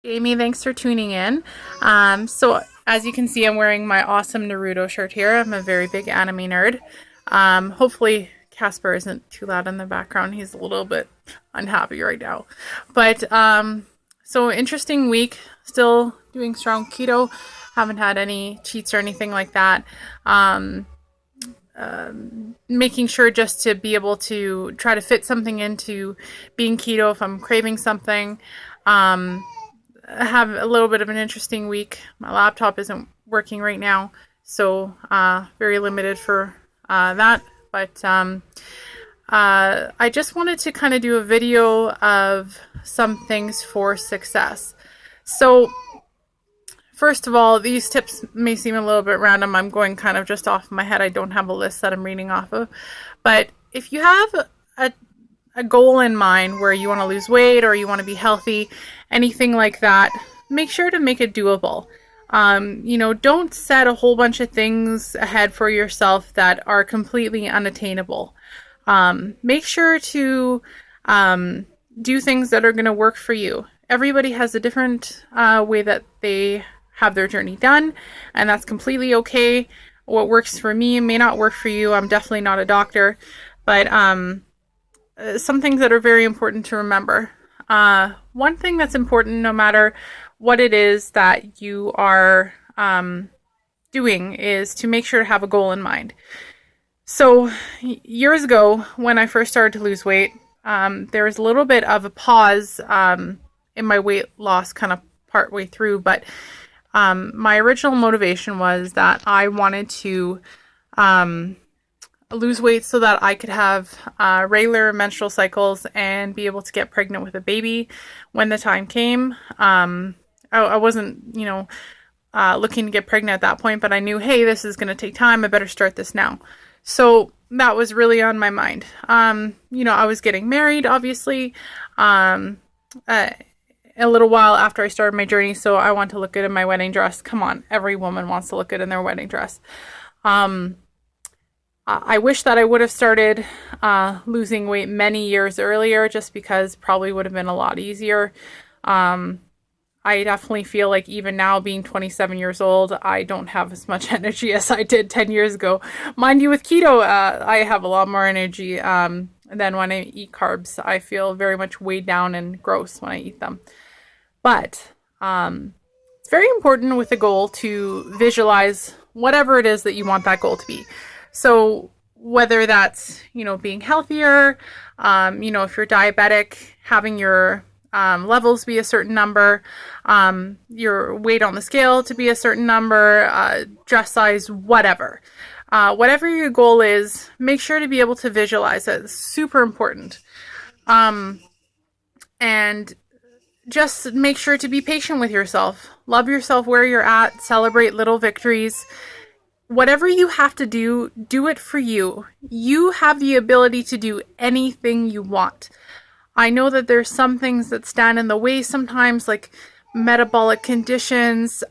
Amy, thanks for tuning in. So as you can see, I'm wearing my awesome Naruto shirt here. I'm a very big anime nerd. Hopefully Casper isn't too loud in the background. He's a little bit unhappy right now. So interesting week. Still doing strong keto. Haven't had any cheats or anything like that. Um, Making sure just to be able to try to fit something into being keto if I'm craving something. Um, I have a little bit of an interesting week. My laptop isn't working right now, so very limited for that. I just wanted to kind of do a video of some things for success. So first of all, these tips may seem a little bit random. I'm going kind of just off my head. I don't have a list that I'm reading off of. But if you have a, a goal in mind where you want to lose weight or you want to be healthy, anything like that, make sure to make it doable. Don't set a whole bunch of things ahead for yourself that are completely unattainable. Make sure to do things that are going to work for you. Everybody has a different way that they have their journey done, and that's completely okay. What works for me may not work for you. I'm definitely not a doctor, but some things that are very important to remember. One thing that's important, no matter what it is that you are doing, is to make sure to have a goal in mind. So years ago, when I first started to lose weight, there was a little bit of a pause in my weight loss kind of partway through, but my original motivation was that I wanted to lose weight so that I could have regular menstrual cycles and be able to get pregnant with a baby when the time came. I wasn't, looking to get pregnant at that point, but I knew, hey, this is going to take time. I better start this now. So that was really on my mind. I was getting married, obviously, a little while after I started my journey, so I want to look good in my wedding dress. Come on, every woman wants to look good in their wedding dress. I wish that I would have started losing weight many years earlier, just because probably would have been a lot easier. I definitely feel like even now, being 27 years old, I don't have as much energy as I did 10 years ago. Mind you, with keto, I have a lot more energy than when I eat carbs. I feel very much weighed down and gross when I eat them. But it's very important with a goal to visualize whatever it is that you want that goal to be. So whether that's, being healthier, if you're diabetic, having your levels be a certain number, your weight on the scale to be a certain number, dress size, whatever. Whatever your goal is, make sure to be able to visualize it. It's super important. And just make sure to be patient with yourself. Love yourself where you're at. Celebrate little victories. Whatever you have to do, do it for you. You have the ability to do anything you want. I know that there's some things that stand in the way sometimes, like metabolic conditions,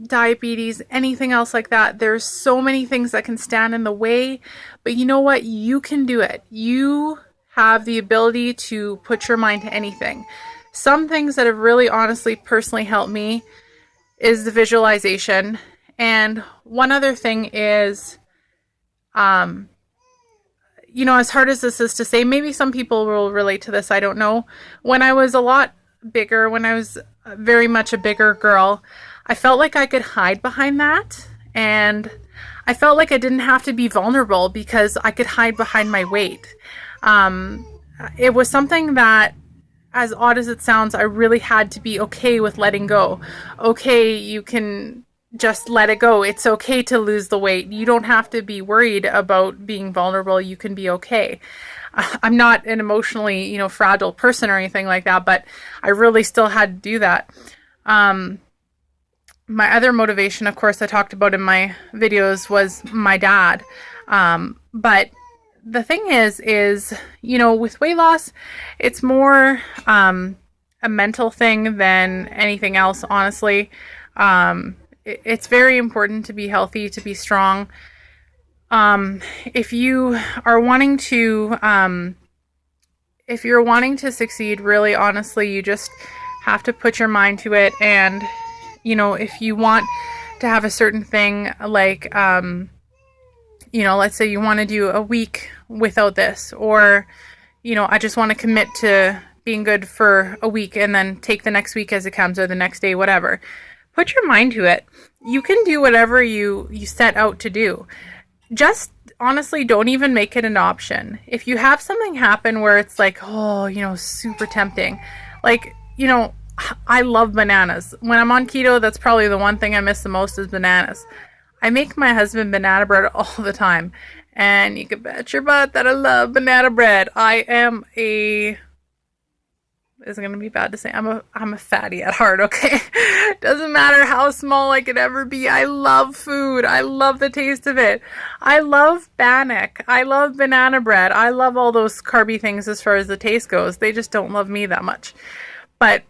diabetes, anything else like that. There's so many things that can stand in the way, but you know what? You can do it. You have the ability to put your mind to anything. Some things that have really honestly personally helped me is the visualization. And one other thing is, as hard as this is to say, maybe some people will relate to this, I don't know. When I was a lot bigger, when I was very much a bigger girl, I felt like I could hide behind that. And I felt like I didn't have to be vulnerable because I could hide behind my weight. It was something that, as odd as it sounds, I really had to be okay with letting go. Okay, you can just let it go. It's okay to lose the weight. You don't have to be worried about being vulnerable. You can be okay. I'm not an emotionally, fragile person or anything like that, but I really still had to do that. My other motivation, of course, I talked about in my videos, was my dad. But the thing is, with weight loss, it's more a mental thing than anything else, honestly. It's very important to be healthy, to be strong. If you are wanting to, if you're wanting to succeed, really honestly, you just have to put your mind to it. And, you know, if you want to have a certain thing, like, you know, let's say you want to do a week without this, or, you know, I just want to commit to being good for a week and then take the next week as it comes, or the next day, whatever. Put your mind to it. You can do whatever you set out to do. Just honestly, don't even make it an option. If you have something happen where it's like, oh, you know, super tempting, like, you know, I love bananas. When I'm on keto, that's probably the one thing I miss the most is bananas. I make my husband banana bread all the time, and you can bet your butt that I love banana bread. I am a... It's going to be bad to say. I'm a fatty at heart, okay? Doesn't matter how small I could ever be. I love food. I love the taste of it. I love bannock. I love banana bread. I love all those carby things as far as the taste goes. They just don't love me that much. But,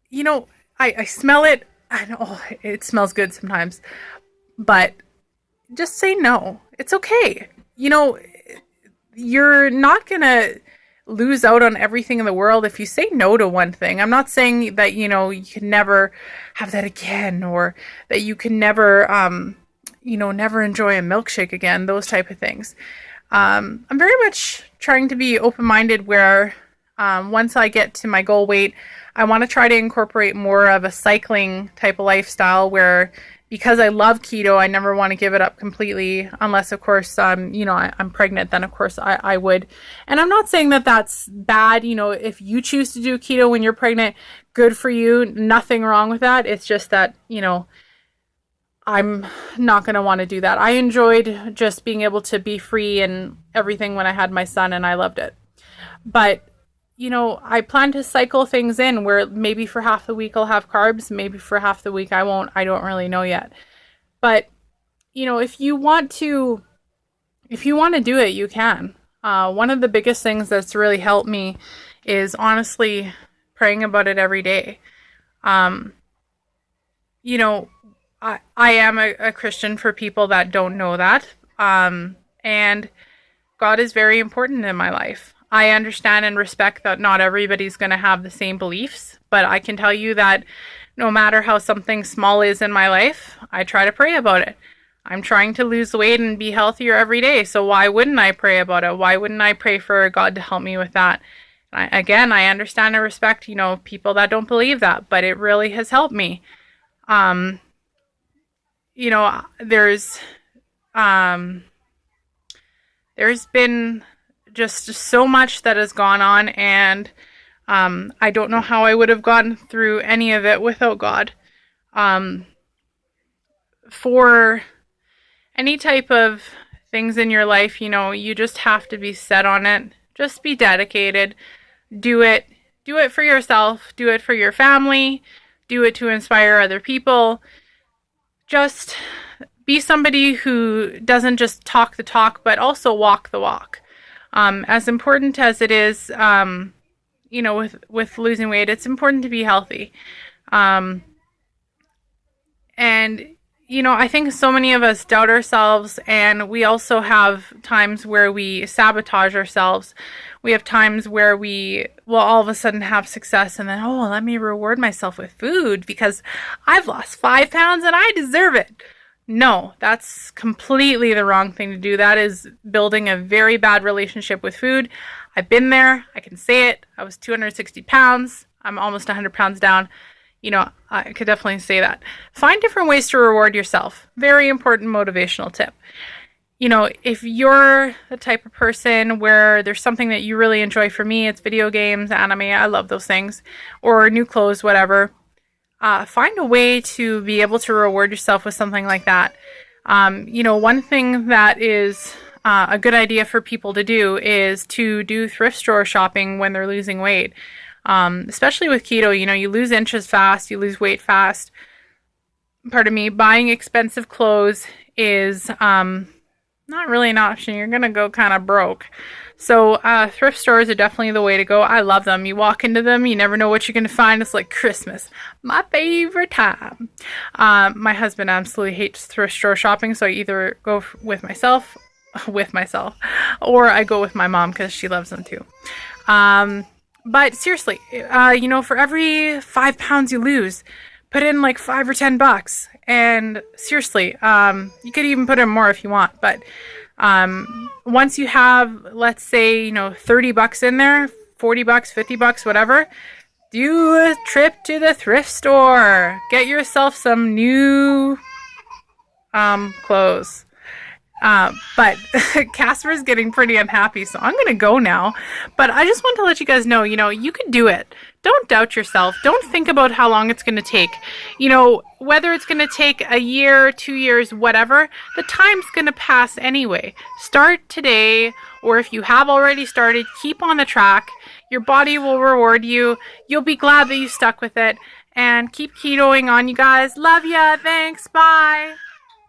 you know, I smell it. I know it smells good sometimes. But just say no. It's okay. You know, you're not going to lose out on everything in the world if you say no to one thing. I'm not saying that, you know, you can never have that again, or that you can never, you know, never enjoy a milkshake again, those type of things. I'm very much trying to be open-minded where once I get to my goal weight, I want to try to incorporate more of a cycling type of lifestyle where, because I love keto, I never want to give it up completely, unless, of course, you know, I'm pregnant, then, of course, I would. And I'm not saying that that's bad. You know, if you choose to do keto when you're pregnant, good for you. Nothing wrong with that. It's just that, you know, I'm not going to want to do that. I enjoyed just being able to be free and everything when I had my son, and I loved it. But, you know, I plan to cycle things in where maybe for half the week I'll have carbs, maybe for half the week I won't. I don't really know yet. But, you know, if you want to do it, you can. One of the biggest things that's really helped me is honestly praying about it every day. You know, I am a Christian for people that don't know that. And God is very important in my life. I understand and respect that not everybody's going to have the same beliefs, but I can tell you that no matter how something small is in my life, I try to pray about it. I'm trying to lose weight and be healthier every day, so why wouldn't I pray about it? Why wouldn't I pray for God to help me with that? I understand and respect, you know, people that don't believe that, but it really has helped me. You know, there's been just so much that has gone on, and I don't know how I would have gotten through any of it without God. For any type of things in your life, you know, you just have to be set on it. Just be dedicated. Do it for yourself. Do it for your family. Do it to inspire other people. Just be somebody who doesn't just talk the talk, but also walk the walk. As important as it is, you know, with losing weight, it's important to be healthy. And, you know, I think so many of us doubt ourselves, and we also have times where we sabotage ourselves. We have times where we will all of a sudden have success, and then, oh, let me reward myself with food because I've lost 5 pounds and I deserve it. No, that's completely the wrong thing to do. That is building a very bad relationship with food. I've been there. I can say it. I was 260 pounds. I'm almost 100 pounds down. You know, I could definitely say that. Find different ways to reward yourself. Very important motivational tip. You know, if you're the type of person where there's something that you really enjoy, for me, it's video games, anime, I love those things, or new clothes, whatever. Find a way to be able to reward yourself with something like that. You know, one thing that is a good idea for people to do is to do thrift store shopping when they're losing weight. Especially with keto, you know, you lose inches fast, you lose weight fast. Pardon me, buying expensive clothes is not really an option. You're going to go kind of broke. So thrift stores are definitely the way to go. I love them. You walk into them, you never know what you're going to find. It's like Christmas, my favorite time. My husband absolutely hates thrift store shopping, so I either go with myself, or I go with my mom because she loves them too. But seriously, for every 5 pounds you lose, put in like $5 or $10. And seriously, you could even put in more if you want. But once you have, let's say, $30 in there, $40, $50, whatever, do a trip to the thrift store. Get yourself some new clothes. But Casper's getting pretty unhappy, so I'm going to go now. But I just want to let you guys know, you can do it. Don't doubt yourself. Don't think about how long it's going to take. Whether it's going to take a year, 2 years, whatever, the time's going to pass anyway. Start today, or if you have already started, keep on the track. Your body will reward you. You'll be glad that you stuck with it. And keep ketoing on, you guys. Love ya. Thanks. Bye.